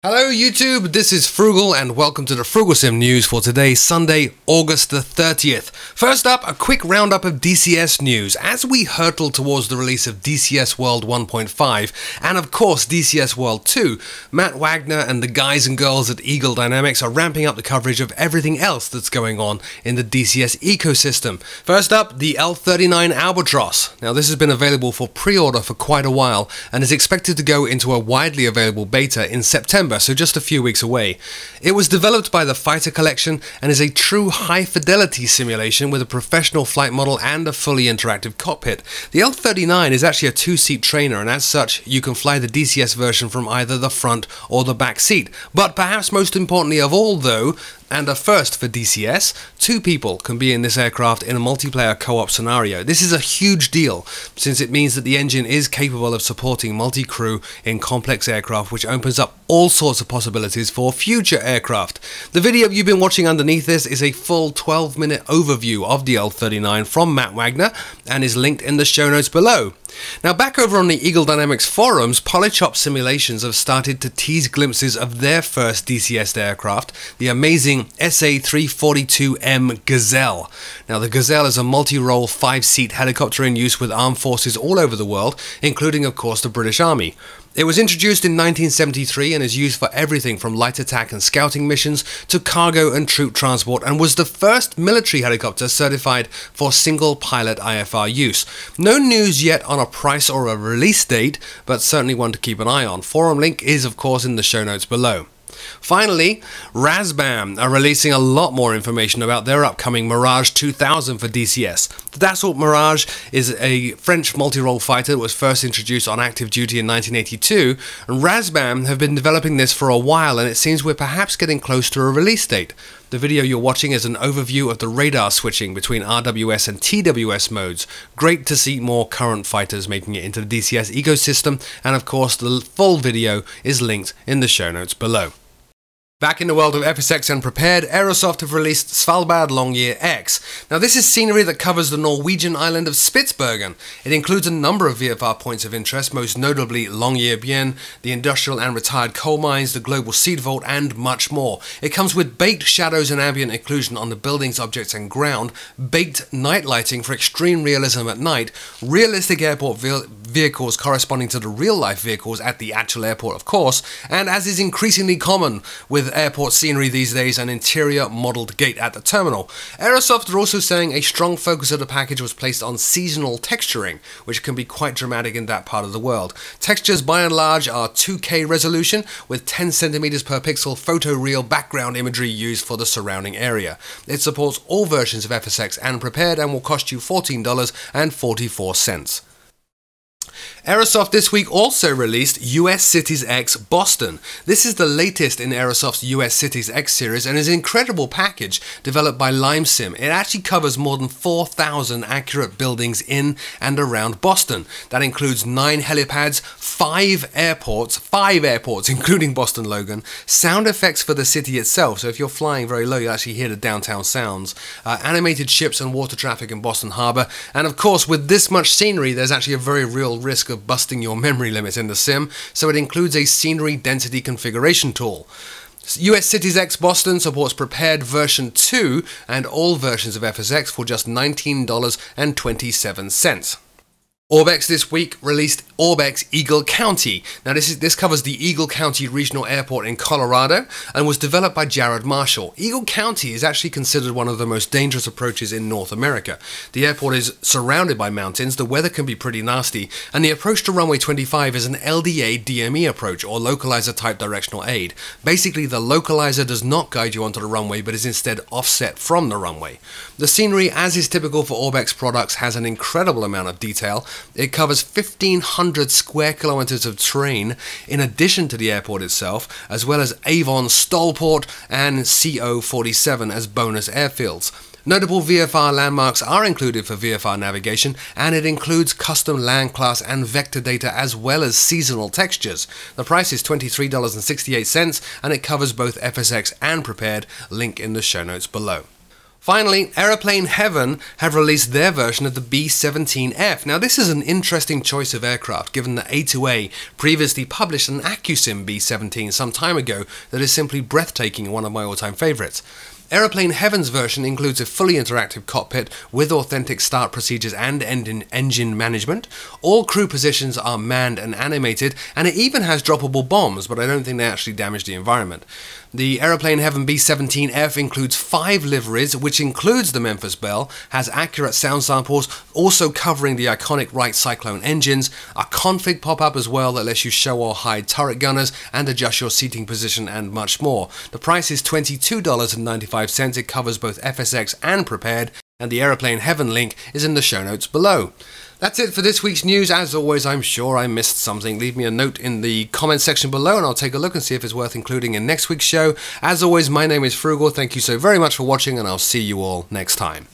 Hello YouTube, this is Frugal and welcome to the Frooglesim news for today, Sunday, August the 30th. First up, a quick roundup of DCS news. As we hurtle towards the release of DCS World 1.5 and of course DCS World 2, Matt Wagner and the guys and girls at Eagle Dynamics are ramping up the coverage of everything else that's going on in the DCS ecosystem. First up, the L39 Albatross. Now this has been available for pre-order for quite a while and is expected to go into a widely available beta in September, so just a few weeks away. It was developed by the Fighter Collection and is a true high-fidelity simulation with a professional flight model and a fully interactive cockpit. The L39 is actually a two-seat trainer, and as such, you can fly the DCS version from either the front or the back seat. But perhaps most importantly of all though, and a first for DCS, 2 people can be in this aircraft in a multiplayer co-op scenario. This is a huge deal, since it means that the engine is capable of supporting multi-crew in complex aircraft, which opens up all sorts of possibilities for future aircraft. The video you've been watching underneath this is a full 12-minute overview of the L39 from Matt Wagner, and is linked in the show notes below. Now back over on the Eagle Dynamics forums, Polychop Simulations have started to tease glimpses of their first DCS aircraft, the amazing SA-342M Gazelle. Now the Gazelle is a multi-role 5-seat helicopter in use with armed forces all over the world, including of course the British Army. It was introduced in 1973 and is used for everything from light attack and scouting missions to cargo and troop transport, and was the first military helicopter certified for single pilot IFR use. No news yet on a price or a release date, but certainly one to keep an eye on. Forum link is of course in the show notes below. Finally, Razbam are releasing a lot more information about their upcoming Mirage 2000 for DCS. The Dassault Mirage is a French multi-role fighter that was first introduced on active duty in 1982, and Razbam have been developing this for a while, and it seems we're perhaps getting close to a release date. The video you're watching is an overview of the radar switching between RWS and TWS modes. Great to see more current fighters making it into the DCS ecosystem, and of course the full video is linked in the show notes below. Back in the world of FSX and Prepared, Aerosoft have released Svalbard Longyear X. Now this is scenery that covers the Norwegian island of Spitsbergen. It includes a number of VFR points of interest, most notably Longyearbyen, the industrial and retired coal mines, the global seed vault, and much more. It comes with baked shadows and ambient occlusion on the buildings, objects and ground, baked night lighting for extreme realism at night, realistic airport vehicles corresponding to the real-life vehicles at the actual airport of course, and as is increasingly common with airport scenery these days, an interior modelled gate at the terminal. Aerosoft are also saying a strong focus of the package was placed on seasonal texturing, which can be quite dramatic in that part of the world. Textures by and large are 2K resolution with 10 cm per pixel photoreal background imagery used for the surrounding area. It supports all versions of FSX and Prepared and will cost you $14.44. Aerosoft this week also released US Cities X Boston. This is the latest in Aerosoft's US Cities X series and is an incredible package developed by Limesim. It actually covers more than 4,000 accurate buildings in and around Boston. That includes 9 helipads, 5 airports including Boston Logan, sound effects for the city itself, so if you're flying very low you'll actually hear the downtown sounds, animated ships and water traffic in Boston Harbor, and of course with this much scenery there's actually a very real risk of busting your memory limit in the sim, so it includes a scenery density configuration tool. US Cities X Boston supports Prepared version 2 and all versions of FSX for just $19.27. Orbex this week released Orbex Eagle County. Now this covers the Eagle County Regional Airport in Colorado and was developed by Jared Marshall. Eagle County is actually considered one of the most dangerous approaches in North America. The airport is surrounded by mountains, the weather can be pretty nasty, and the approach to runway 25 is an LDA DME approach, or localizer type directional aid. Basically the localizer does not guide you onto the runway but is instead offset from the runway. The scenery, as is typical for Orbex products, has an incredible amount of detail. It covers 1,500 square kilometers of terrain in addition to the airport itself, as well as Avon Stollport and CO47 as bonus airfields. Notable VFR landmarks are included for VFR navigation, and it includes custom land class and vector data as well as seasonal textures. The price is $23.68 and it covers both FSX and Prepared, link in the show notes below. Finally, Aeroplane Heaven have released their version of the B-17F. Now this is an interesting choice of aircraft, given that A2A previously published an Accusim B-17 some time ago that is simply breathtaking and one of my all-time favourites. Aeroplane Heaven's version includes a fully interactive cockpit with authentic start procedures and engine management. All crew positions are manned and animated, and it even has droppable bombs, but I don't think they actually damage the environment. The Aeroplane Heaven B-17F includes 5 liveries, which includes the Memphis Belle, has accurate sound samples, also covering the iconic Wright Cyclone engines, a config pop-up as well that lets you show or hide turret gunners and adjust your seating position, and much more. The price is $22.95. It covers both FSX and Prepared, and the Aeroplane Heaven link is in the show notes below. That's it for this week's news. As always, I'm sure I missed something. Leave me a note in the comment section below and I'll take a look and see if it's worth including in next week's show. As always, my name is Frugal. Thank you so very much for watching, and I'll see you all next time.